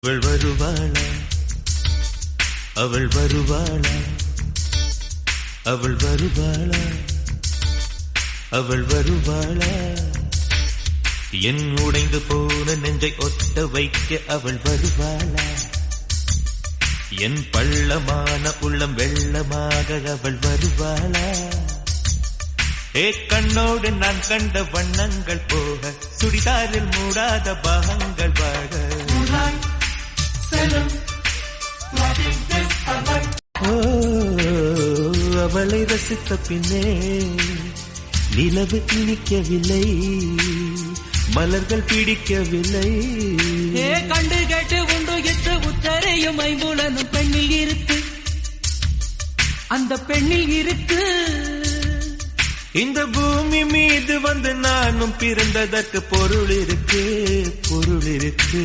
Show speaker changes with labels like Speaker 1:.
Speaker 1: அவள் வருவாளா அவள் வருவாளா அவள் வருவாளா அவள் வருவாளா என் உடைந்து போன நெஞ்சை ஒட்ட வைக்க அவள் வருவாளா என் பள்ளமான உள்ளம் வெள்ளமாக அவள் வருவாளா கண்ணோடு நான் கண்ட வண்ணங்கள் போக சுடிதாரில் மூடாத பாகங்கள் வாழ அவளை ரசித்த பின்னே நிலவு இனிக்கவில்லை மலர்கள் பிடிக்கவில்லை
Speaker 2: கண்டு கேட்டு உண்டு எட்டு உத்தரையும் ஐம்புலனும் பெண்ணில் இருக்கு அந்த பெண்ணில் இருக்கு
Speaker 1: இந்த பூமி மீது வந்து நானும் பிறந்ததற்கு பொருள் இருக்கு பொருள் இருக்கு